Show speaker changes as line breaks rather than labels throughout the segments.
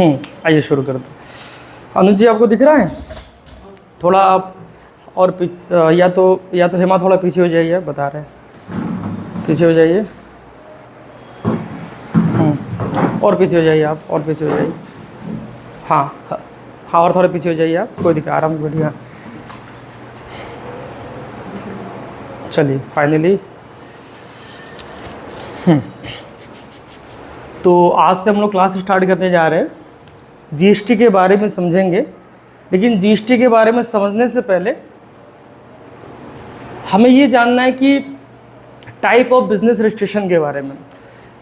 आइए शुरू करते हैं। अनुज जी आपको दिख रहा है? थोड़ा आप और या तो हेमा थोड़ा पीछे हो जाइए, बता रहे हैं पीछे हो जाइए। और पीछे हो जाइए आप, और पीछे हो जाइए। हाँ हाँ हाँ, और थोड़ा पीछे हो जाइए आप, कोई दिक्कत, आराम से बैठिए। चलिए फाइनली तो आज से हम लोग क्लास स्टार्ट करने जा रहे हैं। जीएसटी के बारे में समझेंगे, लेकिन जीएसटी के बारे में समझने से पहले हमें ये जानना है कि टाइप ऑफ बिजनेस रजिस्ट्रेशन के बारे में,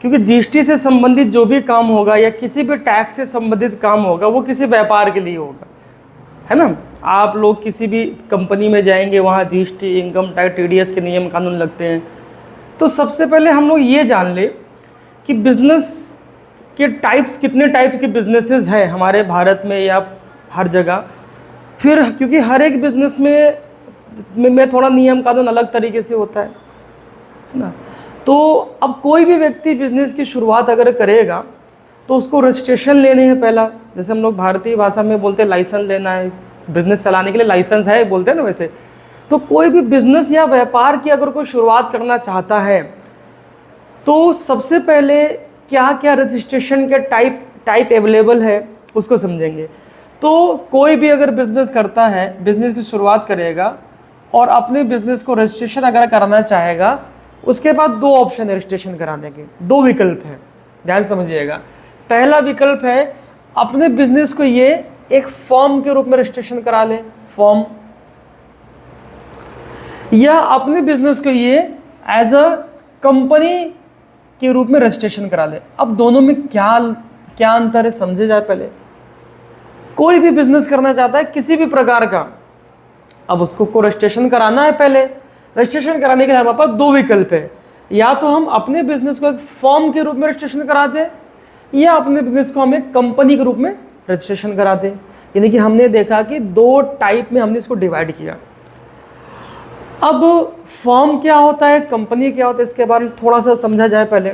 क्योंकि जीएसटी से संबंधित जो भी काम होगा या किसी भी टैक्स से संबंधित काम होगा वो किसी व्यापार के लिए होगा, है ना। आप लोग किसी भी कंपनी में जाएंगे, वहाँ जीएसटी, इनकम टैक्स, टीडीएस के नियम कानून लगते हैं। तो सबसे पहले हम लोग ये जान ले कि बिजनेस के टाइप्स, कितने टाइप के बिजनेसेस हैं हमारे भारत में या हर जगह। फिर क्योंकि हर एक बिजनेस में थोड़ा नियम कानून अलग तरीके से होता है ना। तो अब कोई भी व्यक्ति बिजनेस की शुरुआत अगर करेगा तो उसको रजिस्ट्रेशन लेने हैं पहला। जैसे हम लोग भारतीय भाषा में बोलते हैं लाइसेंस लेना है, बिजनेस चलाने के लिए लाइसेंस है बोलते हैं ना। वैसे तो कोई भी बिजनेस या व्यापार की अगर कोई शुरुआत करना चाहता है तो सबसे पहले क्या क्या रजिस्ट्रेशन के टाइप अवेलेबल है उसको समझेंगे। तो कोई भी अगर बिजनेस करता है, बिजनेस की शुरुआत करेगा और अपने बिजनेस को रजिस्ट्रेशन अगर कराना चाहेगा, उसके बाद दो ऑप्शन है रजिस्ट्रेशन कराने के, दो विकल्प हैं, ध्यान समझिएगा। पहला विकल्प है अपने बिजनेस को ये एक फॉर्म के रूप में रजिस्ट्रेशन करा ले, फॉर्म, या अपने बिजनेस को ये एज अ कंपनी के रूप में रजिस्ट्रेशन करा ले। अब दोनों में क्या अंतर है समझे जाए पहले। कोई भी बिजनेस करना चाहता है किसी भी प्रकार का, अब उसको रजिस्ट्रेशन कराना है। पहले रजिस्ट्रेशन कराने के लिए हमारे पास दो विकल्प है, या तो हम अपने बिजनेस को एक फॉर्म के रूप में रजिस्ट्रेशन करा दें, या अपने बिजनेस को हम एक कंपनी के रूप में रजिस्ट्रेशन करा दें। यानी कि हमने देखा कि दो टाइप में हमने इसको डिवाइड किया। अब फॉर्म क्या होता है, कंपनी क्या होता है, इसके बारे में थोड़ा सा समझा जाए पहले।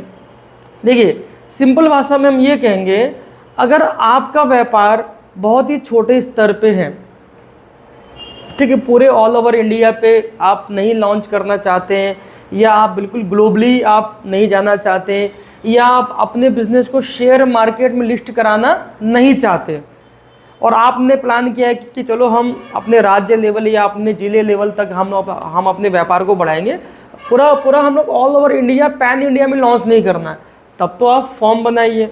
देखिए सिंपल भाषा में हम ये कहेंगे, अगर आपका व्यापार बहुत ही छोटे स्तर पे है, ठीक है, पूरे ऑल ओवर इंडिया पे आप नहीं लॉन्च करना चाहते हैं, या आप बिल्कुल ग्लोबली आप नहीं जाना चाहते हैं, या आप अपने बिजनेस को शेयर मार्केट में लिस्ट कराना नहीं चाहते, और आपने प्लान किया है कि चलो हम अपने राज्य लेवल या अपने ज़िले लेवल तक हम अपने व्यापार को बढ़ाएंगे, पूरा हम लोग all over India, pan India में लॉन्च नहीं करना है, तब तो आप फॉर्म बनाइए।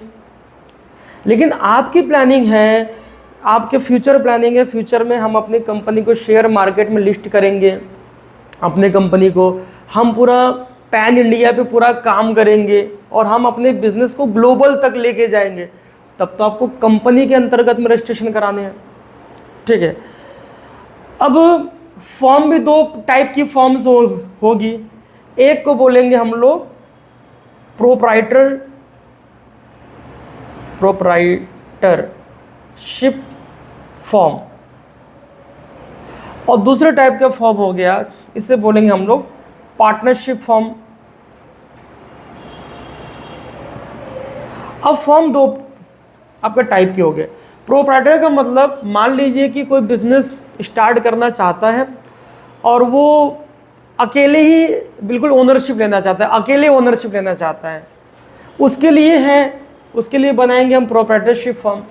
लेकिन आपकी प्लानिंग है, आपके फ्यूचर प्लानिंग है, फ्यूचर में हम अपनी कंपनी को शेयर मार्केट में लिस्ट करेंगे, अपने कंपनी को हम पूरा पैन इंडिया पे पूरा काम करेंगे और हम अपने बिजनेस को ग्लोबल तक लेके जाएंगे, तब तो आपको कंपनी के अंतर्गत में रजिस्ट्रेशन कराने हैं, ठीक है। अब फॉर्म भी दो टाइप की फॉर्म्स होगी। एक को बोलेंगे हम लोग प्रोप्राइटरशिप फॉर्म, और दूसरे टाइप का फॉर्म हो गया, इसे बोलेंगे हम लोग पार्टनरशिप फॉर्म। अब फॉर्म दो आपका टाइप के हो गए। प्रोप्राइटर का मतलब, मान लीजिए कि कोई बिजनेस स्टार्ट करना चाहता है और वो अकेले ही बिल्कुल ओनरशिप लेना चाहता है, अकेले ओनरशिप लेना चाहता है, उसके लिए बनाएंगे हम प्रोप्राइटरशिप फॉर्म।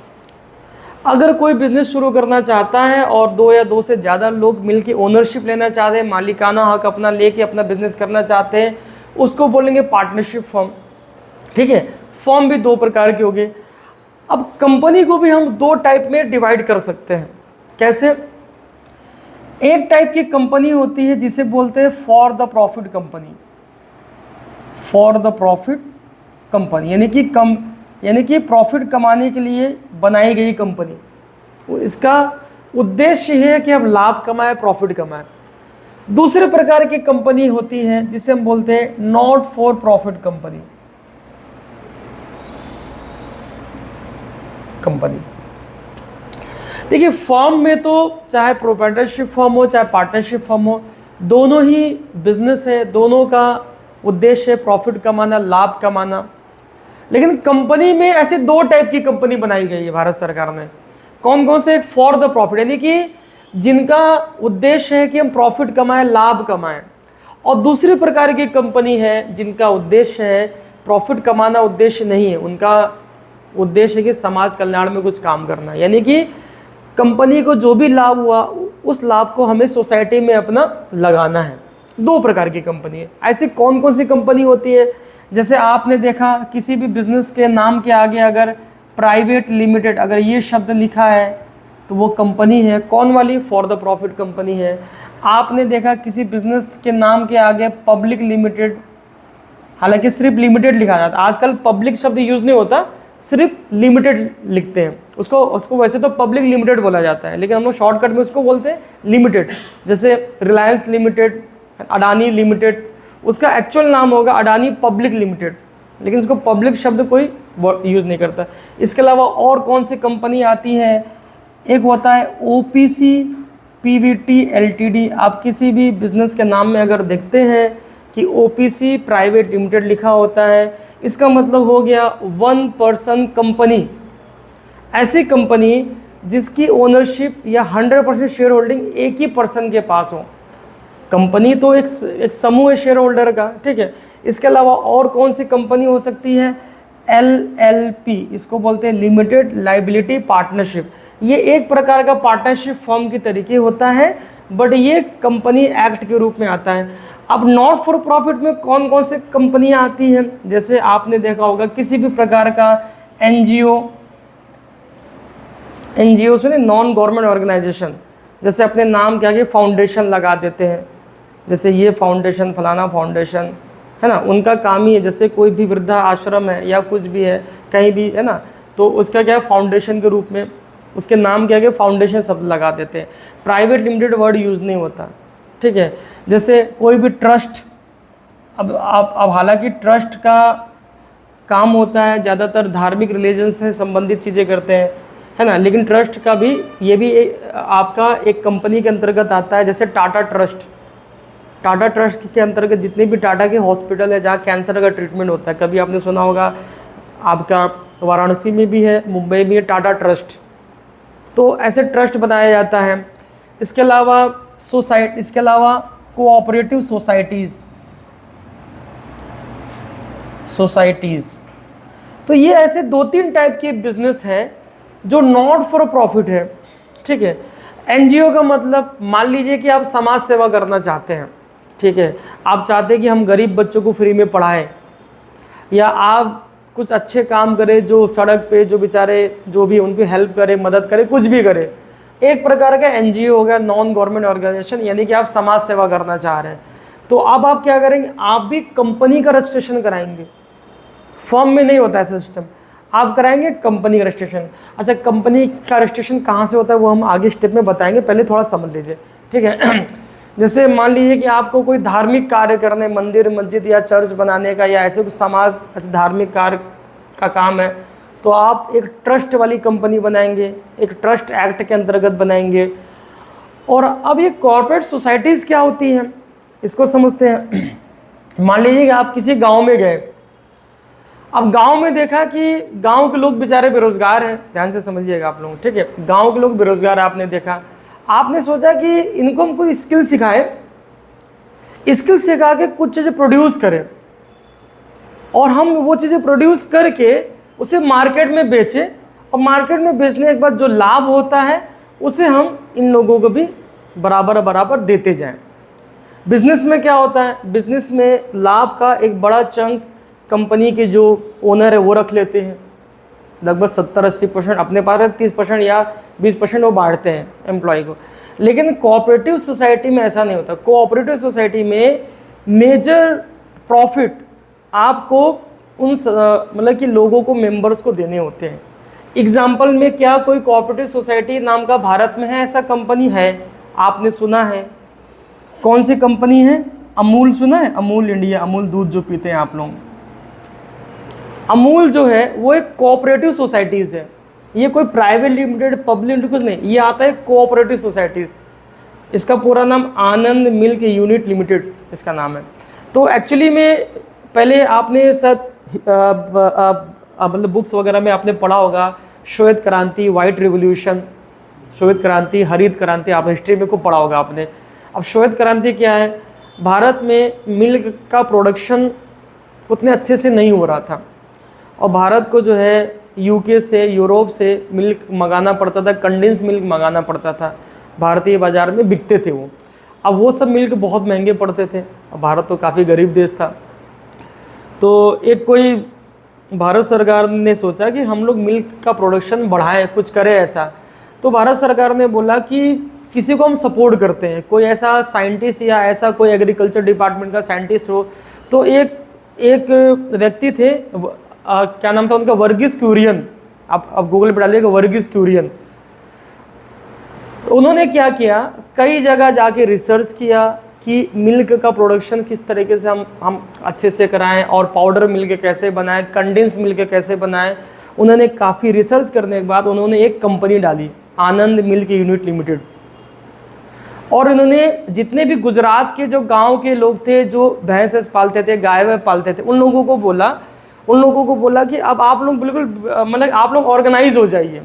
अगर कोई बिजनेस शुरू करना चाहता है और दो या दो से ज़्यादा लोग मिलकर ओनरशिप लेना चाहते हैं, मालिकाना हक अपना लेके अपना बिजनेस करना चाहते हैं, उसको बोलेंगे पार्टनरशिप फॉर्म, ठीक है। फॉर्म भी दो प्रकार के हो गए। अब कंपनी को भी हम दो टाइप में डिवाइड कर सकते हैं। कैसे? एक टाइप की कंपनी होती है जिसे बोलते हैं for the profit company, for the profit company, यानी कि प्रॉफिट कमाने के लिए बनाई गई कंपनी। इसका उद्देश्य है कि हम लाभ कमाएं, प्रॉफिट कमाएं। दूसरे प्रकार की कंपनी होती है जिसे हम बोलते हैं नॉट फॉर प्रॉफिट कंपनी। देखिए फॉर्म में तो चाहे प्रोप्राइटरशिप फॉर्म हो चाहे पार्टनरशिप फॉर्म हो, दोनों ही बिजनेस है, दोनों का उद्देश्य है प्रॉफिट कमाना, लाभ कमाना। लेकिन कंपनी में ऐसे दो टाइप की कंपनी बनाई गई है भारत सरकार ने। कौन कौन से? एक फॉर द प्रॉफिट, यानी कि जिनका उद्देश्य है कि हम प्रॉफिट कमाएं, लाभ कमाएं। और दूसरी प्रकार की कंपनी है जिनका उद्देश्य है प्रॉफिट कमाना, उद्देश्य नहीं है, उनका उद्देश्य है कि समाज कल्याण में कुछ काम करना, यानी कि कंपनी को जो भी लाभ हुआ उस लाभ को हमें सोसाइटी में अपना लगाना है। दो प्रकार की कंपनी है। ऐसी कौन कौन सी कंपनी होती है? जैसे आपने देखा किसी भी बिजनेस के नाम के आगे अगर प्राइवेट लिमिटेड अगर ये शब्द लिखा है तो वो कंपनी है। कौन वाली? फॉर द प्रॉफिट कंपनी है। आपने देखा किसी बिजनेस के नाम के आगे पब्लिक लिमिटेड, हालांकि सिर्फ लिमिटेड लिखा जाता है, आजकल पब्लिक शब्द यूज नहीं होता, सिर्फ लिमिटेड लिखते हैं। उसको वैसे तो पब्लिक लिमिटेड बोला जाता है, लेकिन हम लोग शॉर्टकट में उसको बोलते हैं लिमिटेड। जैसे रिलायंस लिमिटेड, अडानी लिमिटेड, उसका एक्चुअल नाम होगा अडानी पब्लिक लिमिटेड, लेकिन उसको पब्लिक शब्द कोई यूज़ नहीं करता। इसके अलावा और कौन सी कंपनी आती है? एक होता है ओपीसी पीवीटी एलटीडी। आप किसी भी बिजनेस के नाम में अगर देखते हैं कि ओपीसी प्राइवेट लिमिटेड लिखा होता है, इसका मतलब हो गया वन पर्सन कंपनी। ऐसी कंपनी जिसकी ओनरशिप या 100% शेयर होल्डिंग एक ही पर्सन के पास हो। कंपनी तो एक समूह है शेयर होल्डर का, ठीक है। इसके अलावा और कौन सी कंपनी हो सकती है? LLP, इसको बोलते हैं लिमिटेड लाइबिलिटी पार्टनरशिप। ये एक प्रकार का पार्टनरशिप फर्म की तरीके होता है, बट ये कंपनी एक्ट के रूप में आता है। अब नॉट फॉर प्रॉफिट में कौन कौन से कंपनियां आती हैं? जैसे आपने देखा होगा किसी भी प्रकार का एनजीओ सुने, नॉन गवर्नमेंट ऑर्गेनाइजेशन, जैसे अपने नाम के आगे फाउंडेशन लगा देते हैं, जैसे ये फाउंडेशन, फलाना फाउंडेशन, है ना। उनका काम ही है, जैसे कोई भी वृद्धा आश्रम है या कुछ भी है कहीं भी, है ना, तो उसका क्या है, फाउंडेशन के रूप में उसके नाम के आगे फाउंडेशन शब्द लगा देते हैं। प्राइवेट लिमिटेड वर्ड यूज़ नहीं होता, ठीक है। जैसे कोई भी ट्रस्ट, अब हालांकि ट्रस्ट का काम होता है ज़्यादातर धार्मिक रिलीजन से संबंधित चीज़ें करते हैं, है ना, लेकिन ट्रस्ट का भी ये भी आपका एक कंपनी के अंतर्गत आता है। जैसे टाटा ट्रस्ट के अंतर्गत जितने भी टाटा के हॉस्पिटल है जहाँ कैंसर का ट्रीटमेंट होता है, कभी आपने सुना होगा, आपका वाराणसी में भी है, मुंबई में है टाटा ट्रस्ट, तो ऐसे ट्रस्ट बनाया जाता है। इसके अलावा कोऑपरेटिव सोसाइटीज़, तो ये ऐसे 2-3 टाइप के बिजनेस हैं जो नॉट फॉर प्रॉफिट है, ठीक है। एनजीओ का मतलब, मान लीजिए कि आप समाज सेवा करना चाहते हैं, ठीक है, आप चाहते हैं कि हम गरीब बच्चों को फ्री में पढ़ाएं, या आप कुछ अच्छे काम करें, जो सड़क पे जो बेचारे जो भी उनकी हेल्प करें, मदद करें, कुछ भी करें, एक प्रकार का एनजीओ हो गया, नॉन गवर्नमेंट ऑर्गेनाइजेशन, यानी कि आप समाज सेवा करना चाह रहे हैं। तो अब आप क्या करेंगे? आप भी कंपनी का रजिस्ट्रेशन कराएंगे। फर्म में नहीं होता है सिस्टम, आप कराएंगे कंपनी का रजिस्ट्रेशन। अच्छा, कंपनी का रजिस्ट्रेशन कहाँ से होता है वो हम आगे स्टेप में बताएंगे, पहले थोड़ा समझ लीजिए, ठीक है। जैसे मान लीजिए कि आपको कोई धार्मिक कार्य करने, मंदिर मस्जिद या चर्च बनाने का, या ऐसे कुछ समाज ऐसे धार्मिक कार्य का काम है, तो आप एक ट्रस्ट वाली कंपनी बनाएंगे, एक ट्रस्ट एक्ट के अंतर्गत बनाएंगे। और अब ये कॉर्पोरेट सोसाइटीज़ क्या होती हैं, इसको समझते हैं। मान लीजिए कि आप किसी गांव में गए, अब गांव में देखा कि गांव के लोग बेचारे बेरोजगार हैं, ध्यान से समझिएगा आप लोग, ठीक है। गांव के लोग बेरोजगार आपने देखा, आपने सोचा कि इनको हम कोई स्किल सिखाएं, स्किल सिखा के कुछ चीज़ें प्रोड्यूस करें, और हम वो चीज़ें प्रोड्यूस करके उसे मार्केट में बेचें, और मार्केट में बेचने के बाद जो लाभ होता है उसे हम इन लोगों को भी बराबर देते जाएं। बिजनेस में क्या होता है? बिजनेस में लाभ का एक बड़ा चंक कंपनी के जो ओनर है वो रख लेते हैं, लगभग 70-80% अपने पास, 30% या 20% वो बांटते हैं एम्प्लॉय को। लेकिन कोऑपरेटिव सोसाइटी में ऐसा नहीं होता। कोऑपरेटिव सोसाइटी में मेजर प्रॉफिट आपको उन मतलब कि लोगों को, मेंबर्स को देने होते हैं। एग्जाम्पल में क्या कोई कोऑपरेटिव सोसाइटी नाम का भारत में है, ऐसा कंपनी है, आपने सुना है? कौन सी कंपनी है? अमूल सुना है? अमूल इंडिया, अमूल दूध जो पीते हैं आप लोग, अमूल जो है वो एक कोऑपरेटिव सोसाइटीज़ है। ये कोई प्राइवेट लिमिटेड, पब्लिक लिमिटेड कुछ नहीं, ये आता है कोऑपरेटिव सोसाइटीज़। इसका पूरा नाम आनंद मिल्क यूनिट लिमिटेड इसका नाम है। तो एक्चुअली में पहले आपने शायद मतलब बुक्स वगैरह में आपने पढ़ा होगा, श्वेत क्रांति, वाइट रिवोल्यूशन, श्वेत क्रांति, हरित क्रांति, आप हिस्ट्री में खूब पढ़ा होगा आपने। अब श्वेत क्रांति क्या है, भारत में मिल्क का प्रोडक्शन उतने अच्छे से नहीं हो रहा था और भारत को जो है यूके से, यूरोप से मिल्क मंगाना पड़ता था, कंडेंस मिल्क मंगाना पड़ता था, भारतीय बाज़ार में बिकते थे वो। अब वो सब मिल्क बहुत महंगे पड़ते थे, अब भारत तो काफ़ी गरीब देश था, तो एक कोई भारत सरकार ने सोचा कि हम लोग मिल्क का प्रोडक्शन बढ़ाएं, कुछ करें ऐसा। तो भारत सरकार ने बोला कि किसी को हम सपोर्ट करते हैं, कोई ऐसा साइंटिस्ट या ऐसा कोई एग्रीकल्चर डिपार्टमेंट का साइंटिस्ट हो। तो एक व्यक्ति थे, क्या नाम था उनका, वर्गीस क्यूरियन, आप गूगल पर डालिएगा वर्गीस क्यूरियन। उन्होंने क्या किया, कई जगह जाके रिसर्च किया कि मिल्क का प्रोडक्शन किस तरीके से हम अच्छे से कराएं और पाउडर मिल्क कैसे बनाएं, कंडेंस मिल्क कैसे बनाएं। उन्होंने काफ़ी रिसर्च करने के बाद उन्होंने एक कंपनी डाली, आनंद मिल्क यूनिट लिमिटेड। और इन्होंने जितने भी गुजरात के जो गांव के लोग थे जो भैंस पालते थे, गाय पालते थे, उन लोगों को बोला कि अब आप लोग बिल्कुल मतलब आप लोग ऑर्गेनाइज हो जाइए,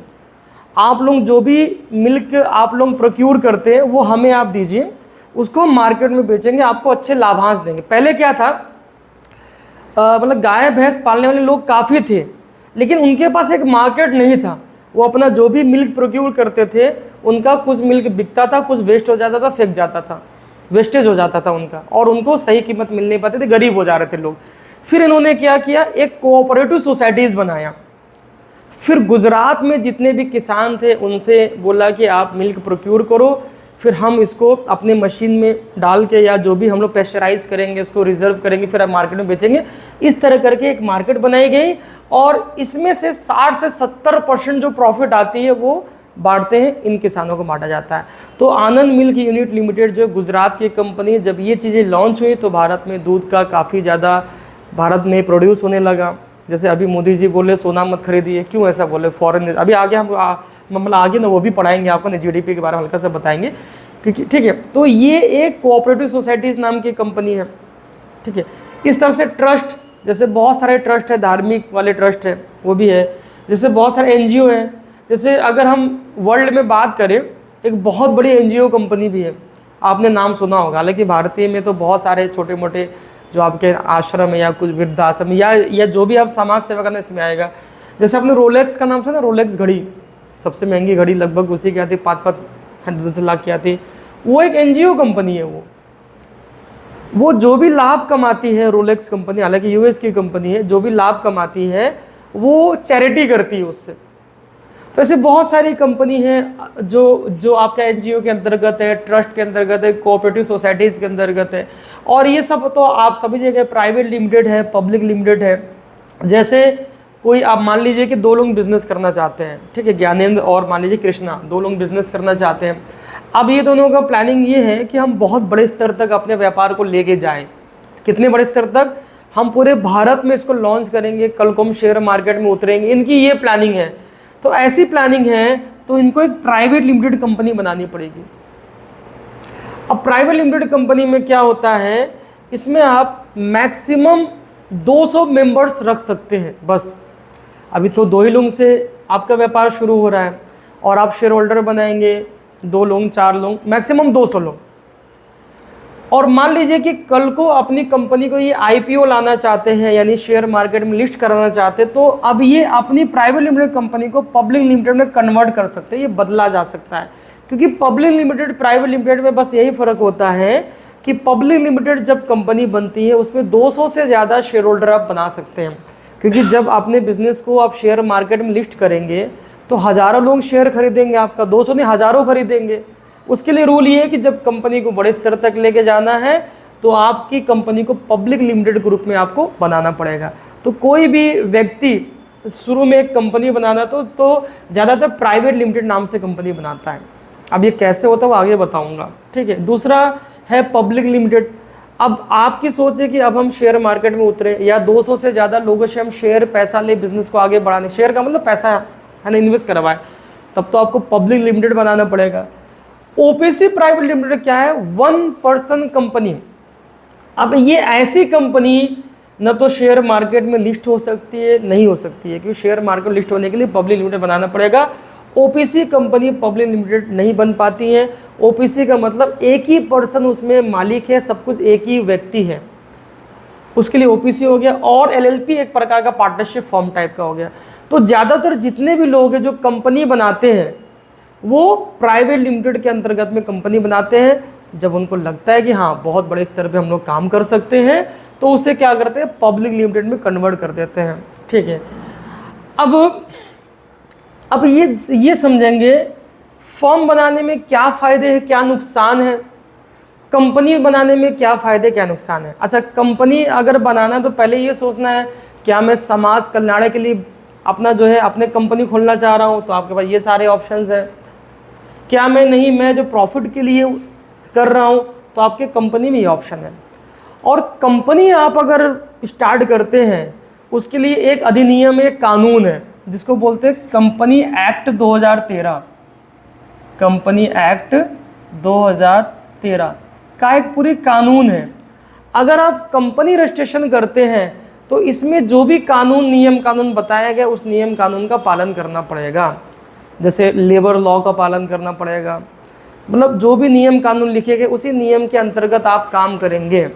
आप लोग जो भी मिल्क आप लोग प्रोक्यूर करते हैं वो हमें आप दीजिए, उसको मार्केट में बेचेंगे, आपको अच्छे लाभांश देंगे। पहले क्या था, मतलब गाय भैंस पालने वाले लोग काफ़ी थे, लेकिन उनके पास एक मार्केट नहीं था। वो अपना जो भी मिल्क प्रोक्यूर करते थे, उनका कुछ मिल्क बिकता था, कुछ वेस्ट हो जाता था, फेंक जाता था, वेस्टेज हो जाता था उनका, और उनको सही कीमत मिल नहीं पाती थी, गरीब हो जा रहे थे लोग। फिर इन्होंने क्या किया, एक कोऑपरेटिव सोसाइटीज़ बनाया। फिर गुजरात में जितने भी किसान थे उनसे बोला कि आप मिल्क प्रोक्यूर करो, फिर हम इसको अपने मशीन में डाल के या जो भी हम लोग पेस्चराइज करेंगे, इसको रिजर्व करेंगे, फिर आप मार्केट में बेचेंगे। इस तरह करके एक मार्केट बनाई गई और इसमें से 60 से 70% जो प्रॉफिट आती है वो बांटते हैं, इन किसानों को बांटा जाता है। तो आनंद मिल्क यूनिट लिमिटेड जो गुजरात की कंपनी, जब ये चीज़ें लॉन्च हुई तो भारत में दूध का काफ़ी ज़्यादा भारत में प्रोड्यूस होने लगा। जैसे अभी मोदी जी बोले सोना मत खरीदिए, क्यों ऐसा बोले, फॉरेन, अभी आगे हम मतलब आगे ना वो भी पढ़ाएंगे आपको, ना जीडीपी के बारे में हल्का सा बताएंगे, क्योंकि ठीक है। तो ये एक कोऑपरेटिव सोसाइटीज़ नाम की कंपनी है, ठीक है। इस तरह से ट्रस्ट, जैसे बहुत सारे ट्रस्ट है, धार्मिक वाले ट्रस्ट है वो भी है, जैसे बहुत सारे एनजीओ है। जैसे अगर हम वर्ल्ड में बात करें, एक बहुत बड़ी एनजीओ कंपनी भी है, आपने नाम सुना होगा, हालांकि भारतीय में तो बहुत सारे छोटे मोटे जो आपके आश्रम है या कुछ वृद्धाश्रम या जो भी आप समाज सेवा करने इसमें आएगा। जैसे आपने रोलेक्स का नाम सुना, रोलेक्स घड़ी, सबसे महंगी घड़ी लगभग उसी की आती, 5-5 लाख की आती, वो एक एनजीओ कंपनी है। वो जो भी लाभ कमाती है रोलेक्स कंपनी, हालांकि यूएस की कंपनी है, जो भी लाभ कमाती है वो चैरिटी करती है उससे। तो ऐसे बहुत सारी कंपनी है जो आपका एनजीओ के अंतर्गत है, ट्रस्ट के अंतर्गत है, कोऑपरेटिव सोसाइटीज़ के अंतर्गत है। और ये सब तो आप सभी जगह प्राइवेट लिमिटेड है, पब्लिक लिमिटेड है। जैसे कोई आप मान लीजिए कि 2 लोग बिजनेस करना चाहते हैं, ठीक है, ज्ञानेंद्र और मान लीजिए कृष्णा, 2 लोग बिजनेस करना चाहते हैं। अब ये दोनों का प्लानिंग ये है कि हम बहुत बड़े स्तर तक अपने व्यापार को लेके जाएं। कितने बड़े स्तर तक, हम पूरे भारत में इसको लॉन्च करेंगे, कल को हम शेयर मार्केट में उतरेंगे, इनकी ये प्लानिंग है। तो ऐसी प्लानिंग है तो इनको एक प्राइवेट लिमिटेड कंपनी बनानी पड़ेगी। अब प्राइवेट लिमिटेड कंपनी में क्या होता है, इसमें आप मैक्सिमम 200 मेंबर्स रख सकते हैं बस। अभी तो 2 ही लोग से आपका व्यापार शुरू हो रहा है और आप शेयर होल्डर बनाएंगे 2 लोग, 4 लोग, मैक्सिमम 200 लोग। और मान लीजिए कि कल को अपनी कंपनी को ये आईपीओ लाना चाहते हैं, यानी शेयर मार्केट में लिस्ट कराना चाहते हैं, तो अब ये अपनी प्राइवेट लिमिटेड कंपनी को पब्लिक लिमिटेड में कन्वर्ट कर सकते हैं, ये बदला जा सकता है। क्योंकि पब्लिक लिमिटेड प्राइवेट लिमिटेड में बस यही फ़र्क होता है कि पब्लिक लिमिटेड जब कंपनी बनती है उसमें 200 से ज़्यादा शेयर होल्डर आप बना सकते हैं। क्योंकि जब अपने बिजनेस को आप शेयर मार्केट में लिस्ट करेंगे तो हज़ारों लोग शेयर खरीदेंगे, आपका 200 नहीं हज़ारों खरीदेंगे। उसके लिए रूल ये है कि जब कंपनी को बड़े स्तर तक लेके जाना है तो आपकी कंपनी को पब्लिक लिमिटेड ग्रुप में आपको बनाना पड़ेगा। तो कोई भी व्यक्ति शुरू में एक कंपनी बनाना तो ज़्यादातर प्राइवेट लिमिटेड नाम से कंपनी बनाता है। अब ये कैसे होता है वो आगे बताऊंगा, ठीक है। दूसरा है पब्लिक लिमिटेड। अब आपकी सोच है कि अब हम शेयर मार्केट में उतरे या 200 से ज़्यादा लोगों से हम शेयर पैसा ले बिजनेस को आगे बढ़ाने, शेयर का मतलब पैसा है ना, इन्वेस्ट करवाए, तब तो आपको पब्लिक लिमिटेड बनाना पड़ेगा। ओपीसी प्राइवेट लिमिटेड क्या है, 1 पर्सन कंपनी। अब ये ऐसी कंपनी न तो शेयर मार्केट में लिस्ट हो सकती है, नहीं हो सकती है, क्योंकि शेयर मार्केट लिस्ट होने के लिए पब्लिक लिमिटेड बनाना पड़ेगा। ओपीसी कंपनी पब्लिक लिमिटेड नहीं बन पाती है। ओपीसी का मतलब एक ही पर्सन उसमें मालिक है, सब कुछ एक ही व्यक्ति है, उसके लिए ओपीसी हो गया। और एलएलपी एक प्रकार का पार्टनरशिप फॉर्म टाइप का हो गया। तो ज़्यादातर जितने भी लोग हैं जो कंपनी बनाते हैं वो प्राइवेट लिमिटेड के अंतर्गत में कंपनी बनाते हैं। जब उनको लगता है कि हाँ बहुत बड़े स्तर पे हम लोग काम कर सकते हैं तो उसे क्या करते हैं, पब्लिक लिमिटेड में कन्वर्ट कर देते हैं। ठीक है, अब ये समझेंगे फर्म बनाने में क्या फ़ायदे हैं, क्या नुकसान है, कंपनी बनाने में क्या फ़ायदे क्या नुकसान है। अच्छा, कंपनी अगर बनाना तो पहले ये सोचना है क्या मैं समाज कल्याण के लिए अपना जो है अपने कंपनी खोलना चाह रहा हूँ, तो आपके पास ये सारे ऑप्शंस हैं। क्या मैं जो प्रॉफिट के लिए कर रहा हूँ, तो आपके कंपनी में ये ऑप्शन है। और कंपनी आप अगर स्टार्ट करते हैं उसके लिए एक अधिनियम, एक कानून है जिसको बोलते हैं कंपनी एक्ट 2013। कंपनी एक्ट 2013 का एक पूरी कानून है। अगर आप कंपनी रजिस्ट्रेशन करते हैं तो इसमें जो भी कानून नियम कानून बताया गया उस नियम कानून का पालन करना पड़ेगा। जैसे लेबर लॉ का पालन करना पड़ेगा, मतलब जो भी नियम कानून लिखे गए उसी नियम के अंतर्गत आप काम करेंगे।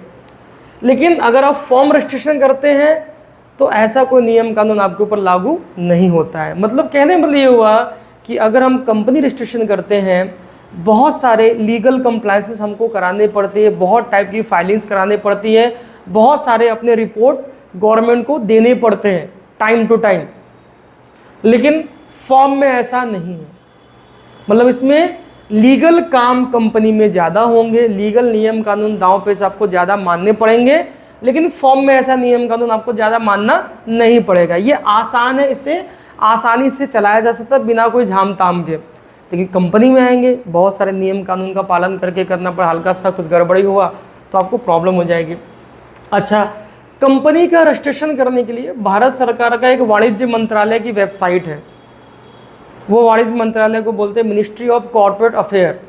लेकिन अगर आप फॉर्म रजिस्ट्रेशन करते हैं तो ऐसा कोई नियम कानून आपके ऊपर लागू नहीं होता है। मतलब कहने मतलब ये हुआ कि अगर हम कंपनी रजिस्ट्रेशन करते हैं बहुत सारे लीगल कंप्लायंसेस हमको कराने पड़ती है, बहुत टाइप की फाइलिंग्स कराने पड़ती है, बहुत सारे अपने रिपोर्ट गवर्नमेंट को देने पड़ते हैं टाइम टू टाइम। लेकिन फॉर्म में ऐसा नहीं है, मतलब इसमें लीगल काम कंपनी में ज़्यादा होंगे, लीगल नियम कानून दांव पेच आपको ज़्यादा मानने पड़ेंगे। लेकिन फॉर्म में ऐसा नियम कानून आपको ज़्यादा मानना नहीं पड़ेगा। ये आसान है, इसे आसानी से चलाया जा सकता है बिना कोई झाम ताम के। लेकिन कंपनी में आएंगे बहुत सारे नियम कानून का पालन करके करना पड़ा, हल्का सा कुछ गड़बड़ी हुआ तो आपको प्रॉब्लम हो जाएगी। अच्छा, कंपनी का रजिस्ट्रेशन करने के लिए भारत सरकार का एक वाणिज्य मंत्रालय की वेबसाइट है। वो वाणिज्य मंत्रालय को बोलते हैं मिनिस्ट्री ऑफ कॉर्पोरेट अफेयर।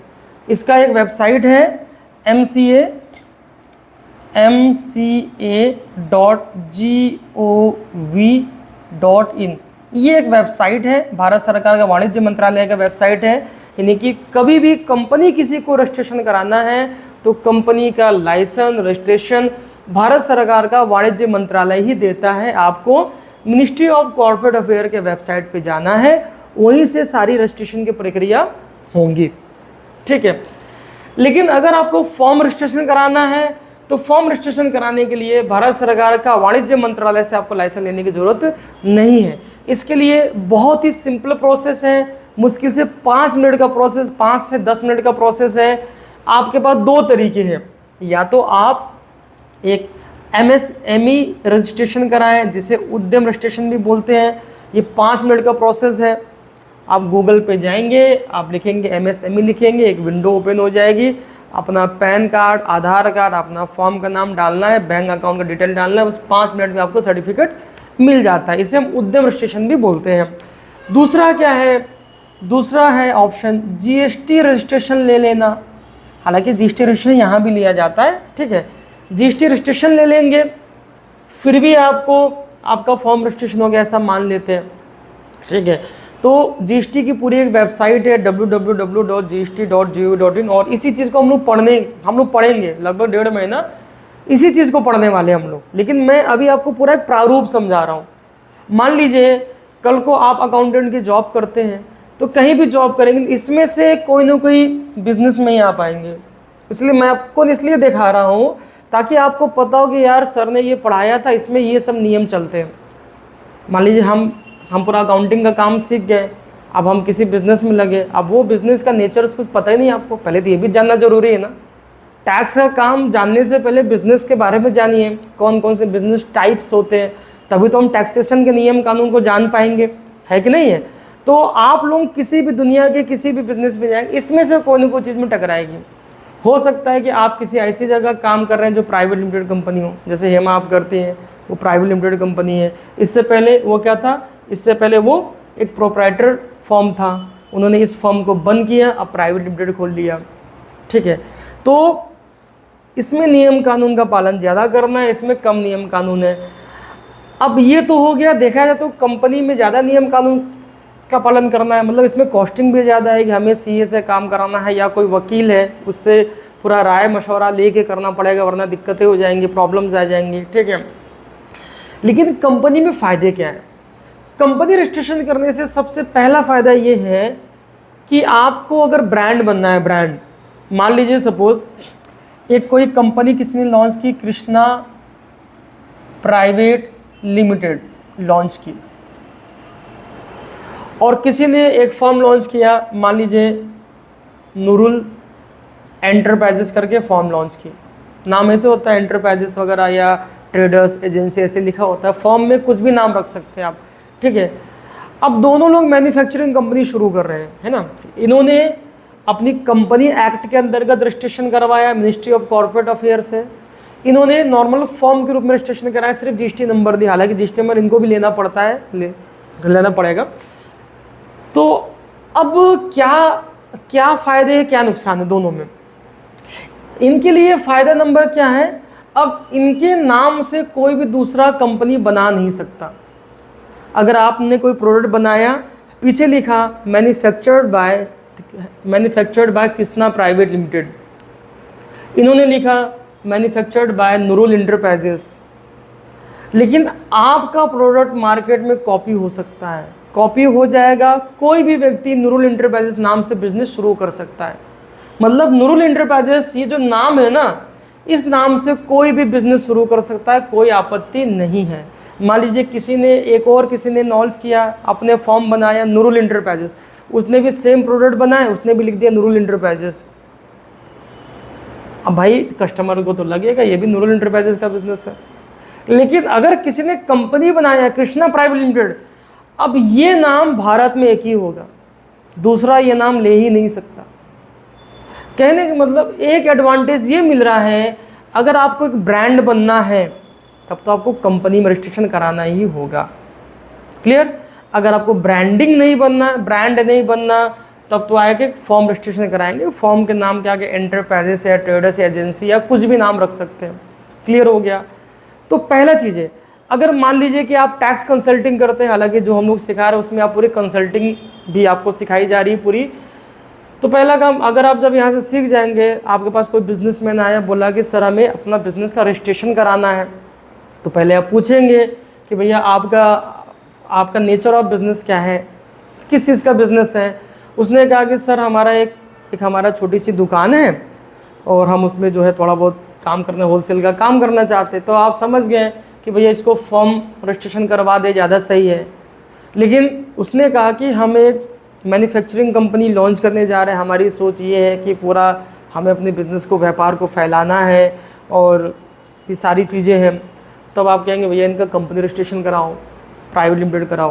इसका एक वेबसाइट है mca.gov.in। ये एक वेबसाइट है, भारत सरकार का वाणिज्य मंत्रालय का वेबसाइट है। यानी कि कभी भी कंपनी किसी को रजिस्ट्रेशन कराना है तो कंपनी का लाइसेंस रजिस्ट्रेशन भारत सरकार का वाणिज्य मंत्रालय ही देता है। आपको मिनिस्ट्री ऑफ कॉर्पोरेट अफेयर के वेबसाइट पे जाना है, वहीं से सारी रजिस्ट्रेशन की प्रक्रिया होंगी। ठीक है, लेकिन अगर आपको फॉर्म रजिस्ट्रेशन कराना है तो फॉर्म रजिस्ट्रेशन कराने के लिए भारत सरकार का वाणिज्य मंत्रालय से आपको लाइसेंस लेने की ज़रूरत नहीं है। इसके लिए बहुत ही सिंपल प्रोसेस है, मुश्किल से 5 मिनट का प्रोसेस, 5 से 10 मिनट का प्रोसेस है। आपके पास 2 तरीके हैं, या तो आप एक MSME रजिस्ट्रेशन कराएं जिसे उद्यम रजिस्ट्रेशन भी बोलते हैं। ये 5 मिनट का प्रोसेस है। आप गूगल पे जाएंगे, आप लिखेंगे MSME लिखेंगे, एक विंडो ओपन हो जाएगी। अपना पैन कार्ड, आधार कार्ड, अपना फॉर्म का नाम डालना है, बैंक अकाउंट का डिटेल डालना है, बस 5 मिनट में आपको सर्टिफिकेट मिल जाता है। इसे हम उद्यम रजिस्ट्रेशन भी बोलते हैं। दूसरा क्या है, दूसरा है ऑप्शन GST रजिस्ट्रेशन ले लेना। हालांकि GST रजिस्ट्रेशन यहाँ भी लिया जाता है, ठीक है। GST रजिस्ट्रेशन ले लेंगे, फिर भी आपका फॉर्म रजिस्ट्रेशन हो गया ऐसा मान लेते हैं, ठीक है। तो GST की पूरी एक वेबसाइट है www.gst.gov.in, और इसी चीज़ को हम लोग पढ़ेंगे लगभग 1.5 महीना इसी चीज़ को पढ़ने वाले हम लोग। लेकिन मैं अभी आपको पूरा एक प्रारूप समझा रहा हूँ। मान लीजिए कल को आप अकाउंटेंट की जॉब करते हैं, तो कहीं भी जॉब करेंगे इसमें से कोई ना कोई बिजनेस में ही आ पाएंगे। इसलिए मैं आपको इसलिए दिखा रहा हूँ ताकि आपको पता हो कि यार सर ने ये पढ़ाया था, इसमें ये सब नियम चलते हैं। मान लीजिए हम पूरा अकाउंटिंग का काम सीख गए, अब हम किसी बिज़नेस में लगे, अब वो बिज़नेस का नेचर कुछ पता ही नहीं आपको, पहले तो ये भी जानना ज़रूरी है ना। टैक्स का काम जानने से पहले बिज़नेस के बारे में जानिए, कौन कौन से बिज़नेस टाइप्स होते हैं, तभी तो हम टैक्सेशन के नियम कानून को जान पाएंगे, है कि नहीं है। तो आप लोग किसी भी दुनिया के किसी भी बिज़नेस में जाएंगे, इसमें से कोई ना कोई चीज़ में टकराएगी। हो सकता है कि आप किसी ऐसी जगह काम कर रहे हैं जो प्राइवेट लिमिटेड कंपनी हो, जैसे हेमा आप करते हैं, वो प्राइवेट लिमिटेड कंपनी है। इससे पहले वो क्या था, इससे पहले वो एक प्रोप्राइटर फर्म था, उन्होंने इस फर्म को बंद किया, अब प्राइवेट लिमिटेड खोल लिया, ठीक है। तो इसमें नियम कानून का पालन ज़्यादा करना है, इसमें कम नियम कानून है। अब ये तो हो गया, देखा जाए तो कंपनी में ज़्यादा नियम कानून का पालन करना है, मतलब इसमें कॉस्टिंग भी ज़्यादा है कि हमें सीए से काम कराना है या कोई वकील है उससे पूरा राय मशवरा लेके करना पड़ेगा, वरना दिक्कतें हो जाएंगी, प्रॉब्लम्स आ जाएंगी, ठीक है। लेकिन कंपनी में फ़ायदे क्या है? कंपनी रजिस्ट्रेशन करने से सबसे पहला फ़ायदा ये है कि आपको अगर ब्रांड बनना है, ब्रांड मान लीजिए सपोज एक कोई कंपनी किसी ने लॉन्च की, कृष्णा प्राइवेट लिमिटेड लॉन्च की, और किसी ने एक फर्म लॉन्च किया, मान लीजिए नूरुल एंटरप्राइजेस करके फर्म लॉन्च की, नाम ऐसे होता है एंटरप्राइजेस वगैरह या ट्रेडर्स एजेंसी ऐसे लिखा होता है, फर्म में कुछ भी नाम रख सकते हैं आप, ठीक है। अब दोनों लोग मैन्युफैक्चरिंग कंपनी शुरू कर रहे हैं, है ना। इन्होंने अपनी कंपनी एक्ट के अंतर्गत रजिस्ट्रेशन करवाया, मिनिस्ट्री ऑफ कॉर्पोरेट अफेयर से। इन्होंने नॉर्मल फॉर्म के रूप में रजिस्ट्रेशन कराया, सिर्फ जीएसटी नंबर दिया, हालांकि जीएसटी नंबर इनको भी लेना पड़ता है, लेना पड़ेगा। तो अब क्या फ़ायदे हैं, क्या नुकसान है दोनों में? इनके लिए फ़ायदा नंबर क्या है? अब इनके नाम से कोई भी दूसरा कंपनी बना नहीं सकता। अगर आपने कोई प्रोडक्ट बनाया, पीछे लिखा manufactured by Krishna private limited, इन्होंने लिखा मैन्युफैक्चर्ड बाय नूरुल एंटरप्राइजेस, लेकिन आपका प्रोडक्ट मार्केट में कॉपी हो सकता है, कॉपी हो जाएगा, कोई भी व्यक्ति नूरुल एंटरप्राइजेस नाम से बिजनेस शुरू कर सकता है। मतलब नूरुल एंटरप्राइजेस ये जो नाम है ना, इस नाम से कोई भी बिजनेस शुरू कर सकता है, कोई आपत्ति नहीं है। मान लीजिए किसी ने लॉन्च किया, अपने फॉर्म बनाया नूरुल एंटरप्राइजेस, उसने भी सेम प्रोडक्ट बनाया, उसने भी लिख दिया नूरुल एंटरप्राइजेस। अब भाई कस्टमर को तो लगेगा ये भी नूरुल एंटरप्राइजेस का बिजनेस है। लेकिन अगर किसी ने कंपनी बनाया कृष्णा प्राइवेट लिमिटेड, अब ये नाम भारत में एक ही होगा, दूसरा ये नाम ले ही नहीं सकता। कहने का मतलब एक एडवांटेज ये मिल रहा है, अगर आपको एक ब्रांड बनना है तब तो आपको कंपनी में रजिस्ट्रेशन कराना ही होगा। क्लियर? अगर आपको ब्रांडिंग नहीं बनना, ब्रांड नहीं बनना, तब तो आएगा कि फॉर्म रजिस्ट्रेशन कराएंगे, फॉर्म के नाम के आगे एंटरप्राइजेस या ट्रेडर्स या एजेंसी या कुछ भी नाम रख सकते हैं। क्लियर हो गया? तो पहला चीज़ है, अगर मान लीजिए कि आप टैक्स कंसल्टिंग करते हैं, हालांकि जो हम लोग सिखा रहे हैं उसमें आप पूरी कंसल्टिंग भी आपको सिखाई जा रही है पूरी, तो पहला काम, अगर आप जब यहाँ से सीख जाएंगे, आपके पास कोई बिजनेसमैन आया, बोला कि सर हमें अपना बिजनेस का रजिस्ट्रेशन कराना है, तो पहले आप पूछेंगे कि भैया आपका नेचर ऑफ बिज़नेस क्या है, किस चीज़ का बिज़नेस है। उसने कहा कि सर हमारा एक हमारा छोटी सी दुकान है और हम उसमें जो है थोड़ा बहुत काम करना, होलसेल का काम करना चाहते, तो आप समझ गए कि भैया इसको फॉर्म रजिस्ट्रेशन करवा दे, ज़्यादा सही है। लेकिन उसने कहा कि हम एक मैन्युफैक्चरिंग कंपनी लॉन्च करने जा रहे हैं, हमारी सोच ये है कि पूरा हमें अपने बिज़नेस को, व्यापार को फैलाना है और ये सारी चीज़ें हैं। तब आप कहेंगे भैया इनका कंपनी रजिस्ट्रेशन कराओ, प्राइवेट लिमिटेड कराओ।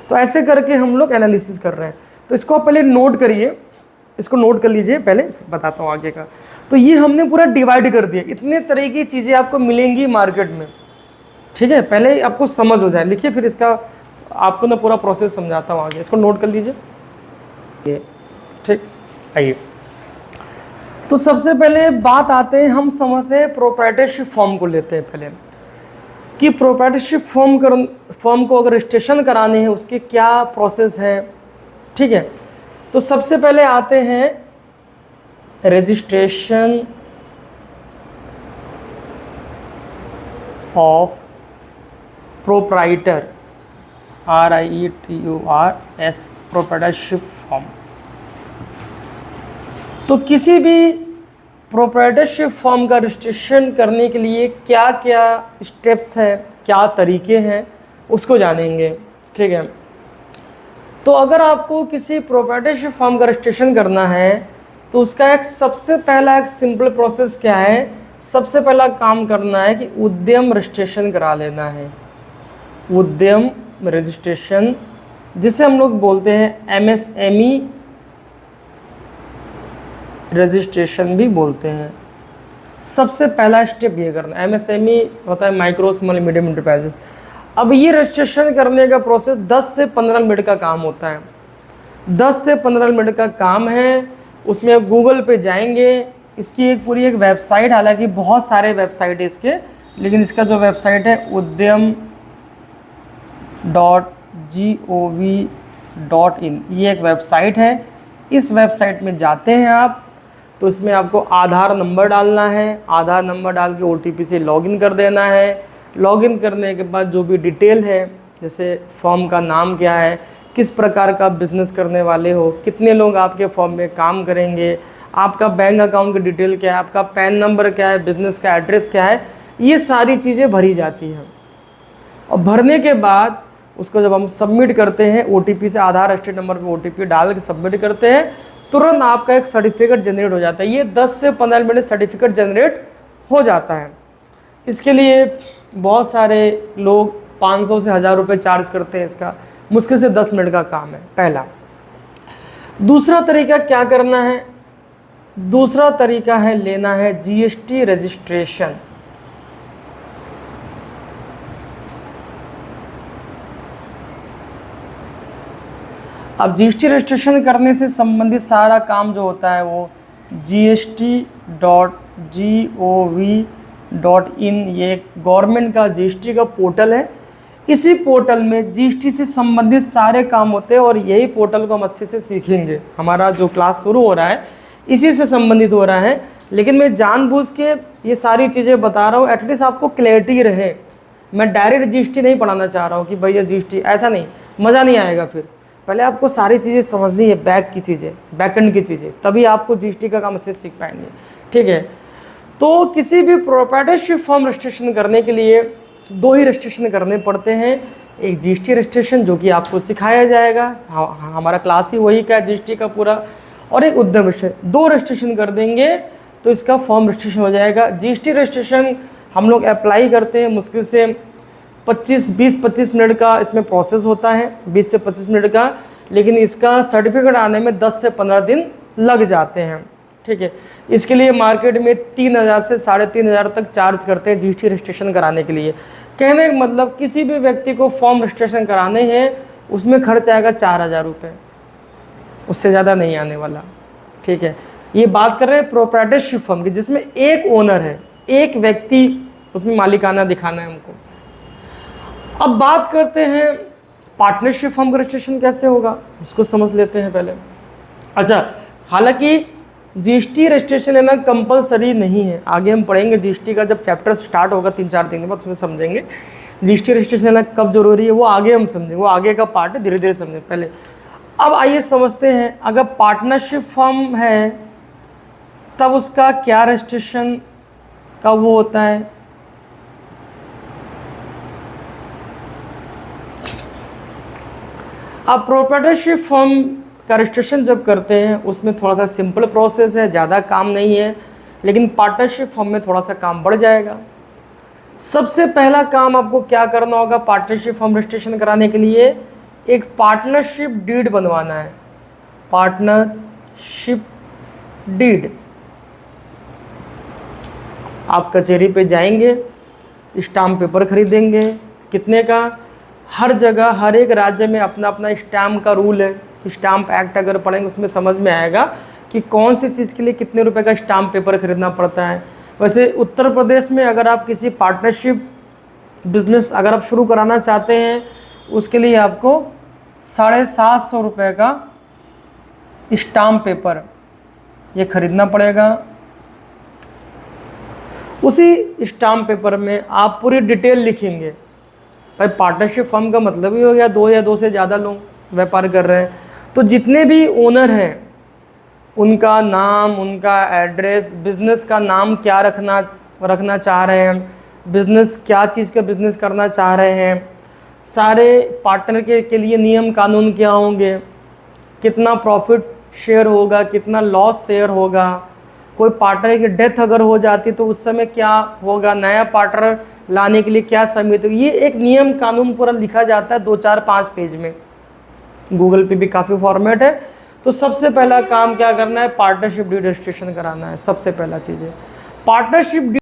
तो ऐसे करके हम लोग एनालिसिस कर रहे हैं। तो इसको आप पहले नोट करिए, इसको नोट कर लीजिए, पहले बताता हूँ आगे का। तो ये हमने पूरा डिवाइड कर दिया, इतने तरह की चीज़ें आपको मिलेंगी मार्केट में, ठीक है। पहले आपको समझ हो जाए, लिखिए, फिर इसका आपको ना पूरा प्रोसेस समझाता हूँ आगे, इसको नोट कर लीजिए ये, ठीक। आइए, तो सबसे पहले बात आते हैं, हम समझते हैं प्रोप्राइटरशिप फॉर्म को लेते हैं पहले, कि प्रोप्राइटरशिप फॉर्म को अगर रजिस्ट्रेशन कराने हैं उसके क्या प्रोसेस है, ठीक है। तो सबसे पहले आते हैं registration of proprietor, RIETURS, proprietorship form. तो किसी भी प्रोप्राइटरशिप फॉर्म का रजिस्ट्रेशन करने के लिए क्या क्या स्टेप्स हैं, क्या तरीके हैं, उसको जानेंगे, ठीक है। तो अगर आपको किसी प्रोप्राइटरशिप फॉर्म का रजिस्ट्रेशन करना है तो उसका सबसे पहला सिंपल प्रोसेस क्या है? सबसे पहला काम करना है कि उद्यम रजिस्ट्रेशन करा लेना है। उद्यम रजिस्ट्रेशन, जिसे हम लोग बोलते हैं MSME रजिस्ट्रेशन भी बोलते हैं। सबसे पहला स्टेप ये करना है। MSME होता है माइक्रो स्मॉल मीडियम एंटरप्राइजेस। अब ये रजिस्ट्रेशन करने का प्रोसेस 10 से 15 मिनट का काम होता है। 10 से 15 मिनट का काम है। उसमें आप गूगल पे जाएंगे, इसकी एक पूरी एक वेबसाइट, हालांकि बहुत सारे वेबसाइट है इसके, लेकिन इसका जो वेबसाइट है udyam.gov.in, ये एक वेबसाइट है। इस वेबसाइट में जाते हैं आप, तो इसमें आपको आधार नंबर डालना है, आधार नंबर डाल के OTP से लॉगिन कर देना है। लॉगिन करने के बाद जो भी डिटेल है, जैसे फॉर्म का नाम क्या है, किस प्रकार का बिजनेस करने वाले हो, कितने लोग आपके फॉर्म में काम करेंगे, आपका बैंक अकाउंट की डिटेल क्या है, आपका पैन नंबर क्या है, बिजनेस का एड्रेस क्या है, ये सारी चीज़ें भरी जाती हैं। और भरने के बाद उसको जब हम सबमिट करते हैं, OTP से आधार रजिस्टर्ड नंबर पे OTP डाल के सबमिट करते हैं, तुरंत आपका एक सर्टिफिकेट जनरेट हो जाता है। ये 10 से 15 मिनट सर्टिफिकेट जनरेट हो जाता है। इसके लिए बहुत सारे लोग 500 से 1000 रुपये चार्ज करते हैं इसका, मुश्किल से 10 मिनट का काम है पहला। दूसरा तरीका क्या करना है, दूसरा तरीका है लेना है GST रजिस्ट्रेशन। अब GST रजिस्ट्रेशन करने से संबंधित सारा काम जो होता है वो gst.gov.in, ये गवर्नमेंट का GST का पोर्टल है। इसी पोर्टल में GST से संबंधित सारे काम होते हैं और यही पोर्टल को हम अच्छे से सीखेंगे। हमारा जो क्लास शुरू हो रहा है इसी से संबंधित हो रहा है, लेकिन मैं जानबूझ के ये सारी चीज़ें बता रहा हूँ, एटलीस्ट आपको क्लैरिटी रहे। मैं डायरेक्ट GST नहीं पढ़ाना चाह रहा हूँ कि भैया GST, ऐसा नहीं, मज़ा नहीं आएगा। फिर पहले आपको सारी चीज़ें समझनी है, बैक की चीज़ें, बैकएंड की चीज़ें, तभी आपको GST का काम अच्छे से सीख पाएंगे। ठीक है, तो किसी भी प्रोप्राइटरशिप फॉर्म रजिस्ट्रेशन करने के लिए 2 ही रजिस्ट्रेशन करने पड़ते हैं। एक GST रजिस्ट्रेशन जो कि आपको सिखाया जाएगा, हमारा क्लास ही वही का GST का पूरा, और एक उद्यम रजिस्ट्रेशन। 2 रजिस्ट्रेशन कर देंगे तो इसका फॉर्म रजिस्ट्रेशन हो जाएगा। GST रजिस्ट्रेशन हम लोग अप्लाई करते हैं, मुश्किल से 20-25 मिनट का इसमें प्रोसेस होता है, 20 से 25 मिनट का, लेकिन इसका सर्टिफिकेट आने में 10 से 15 दिन लग जाते हैं। ठीक है, इसके लिए मार्केट में 3000 से 3500 तक चार्ज करते हैं GST रजिस्ट्रेशन कराने के लिए। कहने का मतलब किसी भी व्यक्ति को फॉर्म रजिस्ट्रेशन कराने हैं उसमें खर्च आएगा 4000 रुपये, उससे ज़्यादा नहीं आने वाला। ठीक है, ये बात कर रहे हैं प्रोप्राइटरशिप फॉर्म की, जिसमें एक ओनर है, एक व्यक्ति, उसमें मालिकाना दिखाना है हमको। अब बात करते हैं पार्टनरशिप फॉर्म का रजिस्ट्रेशन कैसे होगा, उसको समझ लेते हैं पहले। अच्छा, हालांकि GST रजिस्ट्रेशन लेना कंपलसरी नहीं है, आगे हम पढ़ेंगे GST का जब चैप्टर स्टार्ट होगा 3-4 दिन के बाद, उसमें समझेंगे GST रजिस्ट्रेशन लेना कब जरूरी है, वो आगे हम समझेंगे, वो आगे का पार्ट है, धीरे धीरे समझेंगे पहले। अब आइए समझते हैं, अगर पार्टनरशिप फॉर्म है तब उसका क्या रजिस्ट्रेशन कब वो होता है। अब प्रोप्राइटरशिप फॉर्म का रजिस्ट्रेशन जब करते हैं उसमें थोड़ा सा सिंपल प्रोसेस है, ज़्यादा काम नहीं है, लेकिन पार्टनरशिप फॉर्म में थोड़ा सा काम बढ़ जाएगा। सबसे पहला काम आपको क्या करना होगा पार्टनरशिप फॉर्म रजिस्ट्रेशन कराने के लिए, एक पार्टनरशिप डीड बनवाना है। पार्टनरशिप डीड, आप कचहरी पे जाएंगे, स्टाम्प पेपर खरीदेंगे, कितने का, हर जगह हर एक राज्य में अपना अपना स्टाम्प का रूल है। स्टाम्प एक्ट अगर पढ़ेंगे उसमें समझ में आएगा कि कौन सी चीज़ के लिए कितने रुपए का स्टाम्प पेपर खरीदना पड़ता है। वैसे उत्तर प्रदेश में अगर आप किसी पार्टनरशिप बिजनेस अगर आप शुरू कराना चाहते हैं, उसके लिए आपको 750 रुपये का स्टाम्प पेपर ये खरीदना पड़ेगा। उसी स्टाम्प पेपर में आप पूरी डिटेल लिखेंगे। भाई पार्टनरशिप फर्म का मतलब ही हो गया 2 या 2 से ज़्यादा लोग व्यापार कर रहे हैं, तो जितने भी ओनर हैं उनका नाम, उनका एड्रेस, बिज़नेस का नाम क्या रखना चाह रहे हैं, बिज़नेस क्या चीज़ का बिज़नेस करना चाह रहे हैं, सारे पार्टनर के लिए नियम कानून क्या होंगे, कितना प्रॉफिट शेयर होगा, कितना लॉस शेयर होगा, कोई पार्टनर की डेथ अगर हो जाती तो उस समय क्या होगा, नया पार्टनर लाने के लिए क्या समिति, ये एक नियम कानून पूरा लिखा जाता है 2-4-5 पेज में। गूगल पे भी काफ़ी फॉर्मेट है। तो सबसे पहला काम क्या करना है, पार्टनरशिप डीड रजिस्ट्रेशन कराना है। सबसे पहला चीज़ है पार्टनरशिप